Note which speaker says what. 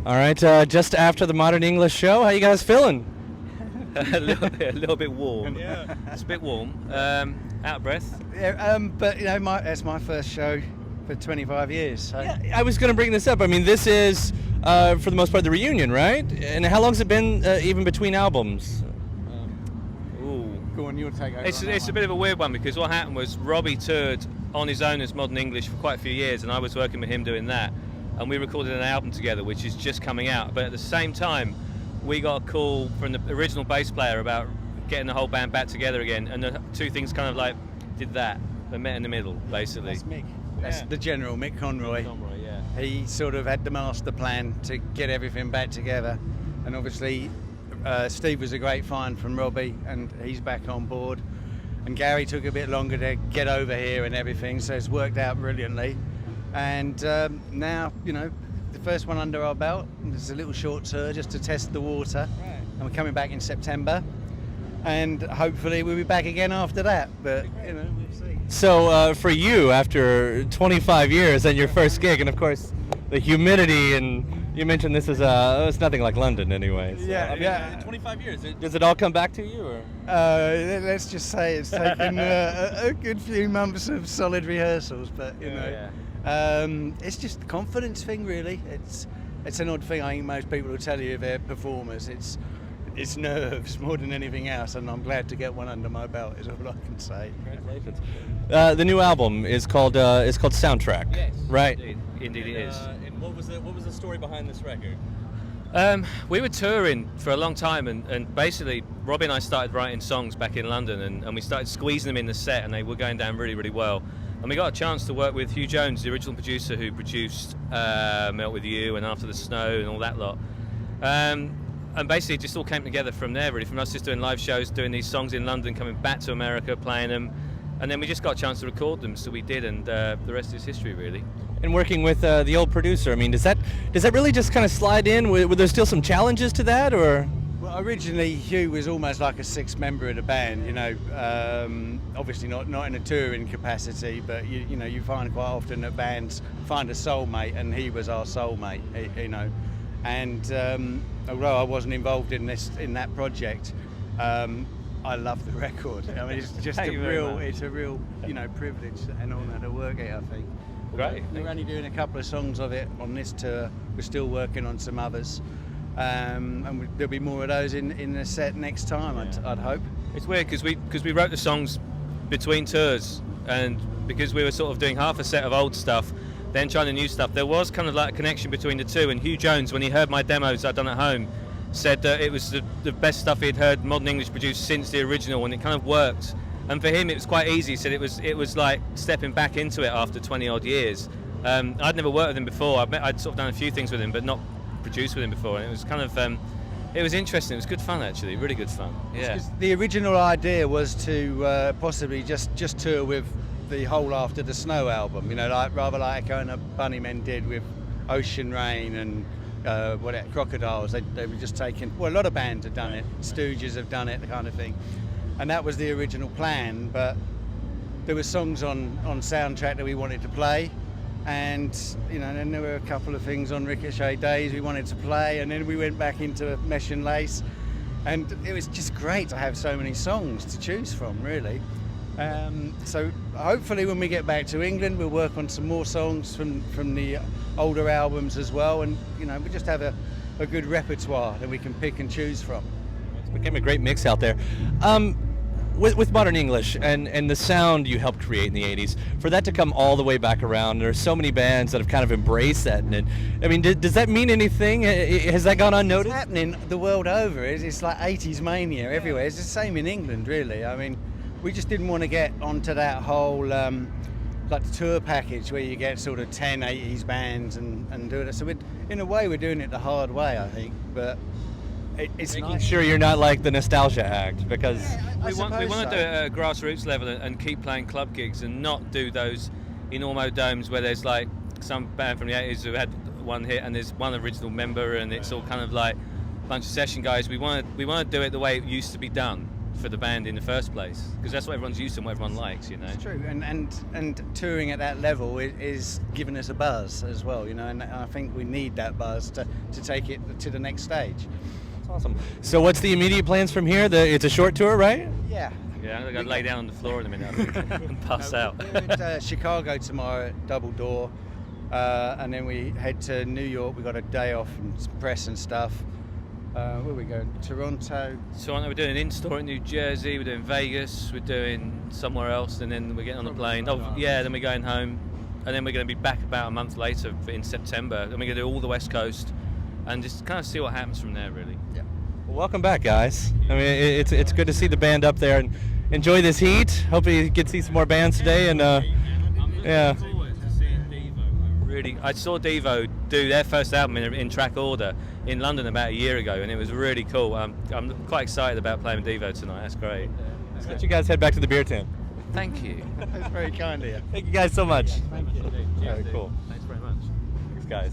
Speaker 1: All right, just after the Modern English show, how you guys feeling?
Speaker 2: a little bit warm. Yeah. It's a bit warm. Out of breath.
Speaker 3: Yeah, but you know, it's my first show for 25 years. So.
Speaker 1: Yeah, I was going to bring this up. I mean, this is, for the most part, the reunion, right? And how long's it been, even between albums?
Speaker 3: Go on, you'll take over.
Speaker 2: It's a bit of a weird one because what happened was Robbie toured on his own as Modern English for quite a few years, and I was working with him doing that. And we recorded an album together, which is just coming out. But at the same time, we got a call from the original bass player about getting the whole band back together again, and the two things kind of like did that. They met in the middle, basically.
Speaker 3: That's Mick. That's the general, Mick Conroy.
Speaker 2: Yeah.
Speaker 3: He sort of had the master plan to get everything back together, and obviously Steve was a great find from Robbie, and he's back on board. And Gary took a bit longer to get over here and everything, so it's worked out brilliantly. And now, you know, the first one under our belt. It's a little short tour just to test the water. Right. And we're coming back in September. And hopefully we'll be back again after that. But, you know, we'll see.
Speaker 1: So for you, after 25 years and your first gig, and of course the humidity, and you mentioned this is it's nothing like London anyway. So,
Speaker 3: Yeah.
Speaker 1: 25 years. Does it all come back to you, or?
Speaker 3: Let's just say it's taken a good few months of solid rehearsals, but you know.
Speaker 2: Yeah.
Speaker 3: It's just the confidence thing, really. It's an odd thing. I think most people will tell you they're performers. It's nerves more than anything else, and I'm glad to get one under my belt. Is all I can say.
Speaker 1: Congratulations. The new album is called Soundtrack.
Speaker 2: Yes.
Speaker 1: Right.
Speaker 2: Indeed it is.
Speaker 4: And what was the story behind this record?
Speaker 2: We were touring for a long time, and basically Robbie and I started writing songs back in London, and we started squeezing them in the set, and they were going down really, really well. And we got a chance to work with Hugh Jones, the original producer who produced Melt With You and After the Snow and all that lot. And basically it just all came together from there, really, from us just doing live shows, doing these songs in London, coming back to America, playing them. And then we just got a chance to record them, so we did, and the rest is history, really.
Speaker 1: And working with the old producer, I mean, does that really just kind of slide in? Were there still some challenges to that, or?
Speaker 3: Well, originally Hugh was almost like a sixth member of the band, you know. Obviously not in a touring capacity, but you know, you find quite often that bands find a soulmate, and he was our soulmate, you know. And although I wasn't involved in that project, I love the record. I mean, it's just a real, you know, privilege and honour to work it, I think.
Speaker 2: Great.
Speaker 3: We're only doing a couple of songs of it on this tour. We're still working on some others. And there'll be more of those in the set next time, I'd hope.
Speaker 2: It's weird because we wrote the songs between tours, and because we were sort of doing half a set of old stuff, then trying the new stuff, there was kind of like a connection between the two. And Hugh Jones, when he heard my demos I'd done at home, said that it was the best stuff he'd heard Modern English produced since the original, and it kind of worked. And for him it was quite easy. He said it was like stepping back into it after 20 odd years. I'd never worked with him before. I'd sort of done a few things with him, but not produced with him before, and it was kind of it was interesting. It was good fun, actually, really good fun. Yeah.
Speaker 3: The original idea was to possibly just tour with the whole After the Snow album, you know, like rather like Bunnymen did with Ocean Rain and Crocodiles. They were just taking, well, a lot of bands have done it, Stooges have done it, the kind of thing, and that was the original plan. But there were songs on Soundtrack that we wanted to play. And you know, then there were a couple of things on Ricochet Days we wanted to play, and then we went back into Mesh and Lace, and it was just great to have so many songs to choose from, really. So hopefully when we get back to England, we'll work on some more songs from the older albums as well, and you know, we just have a good repertoire that we can pick and choose from.
Speaker 1: It became a great mix out there. With Modern English and the sound you helped create in the 80s, for that to come all the way back around, there are so many bands that have kind of embraced that. And I mean, does that mean anything? Has that gone unnoticed?
Speaker 3: It's happening the world over. It's like 80s mania everywhere. It's the same in England, really. I mean, we just didn't want to get onto that whole like the tour package where you get sort of 10 80s bands and do it. So in a way, we're doing it the hard way, I think. But it's
Speaker 1: making
Speaker 3: nice.
Speaker 1: sure you're not like the nostalgia act, because
Speaker 2: we want to do it at a grassroots level and keep playing club gigs and not do those enormo domes where there's like some band from the 80s who had one hit and there's one original member and it's all kind of like a bunch of session guys. We want to do it the way it used to be done, for the band in the first place, because that's what everyone's used to and what everyone likes, you know.
Speaker 3: It's true, and touring at that level is giving us a buzz as well, you know, and I think we need that buzz to take it to the next stage.
Speaker 1: That's awesome. So what's the immediate plans from here? It's a short tour, right?
Speaker 3: Yeah.
Speaker 2: Yeah, I'm going to lay down on the floor in a minute and pass out.
Speaker 3: We're at Chicago tomorrow at Double Door, and then we head to New York. We got a day off and some press and stuff. Where are we going? Toronto.
Speaker 2: So we're doing an in-store in New Jersey, we're doing Vegas, we're doing somewhere else, and then we're getting on the plane. Oh, yeah, then we're going home, and then we're going to be back about a month later in September, and we're going to do all the West Coast, and just kind of see what happens from there, really.
Speaker 3: Yeah.
Speaker 1: Well, welcome back, guys. I mean, it's good to see the band up there and enjoy this heat. Hopefully you get to see some more bands today, and yeah.
Speaker 2: I saw Devo do their first album in track order in London about a year ago, and it was really cool. I'm quite excited about playing with Devo tonight. That's great.
Speaker 1: Let's let you guys head back to the beer tent.
Speaker 2: Thank you.
Speaker 3: That's very kind of you.
Speaker 1: Thank you guys so much.
Speaker 3: Thank you.
Speaker 1: Very cool.
Speaker 2: Thanks very much.
Speaker 1: Thanks, guys.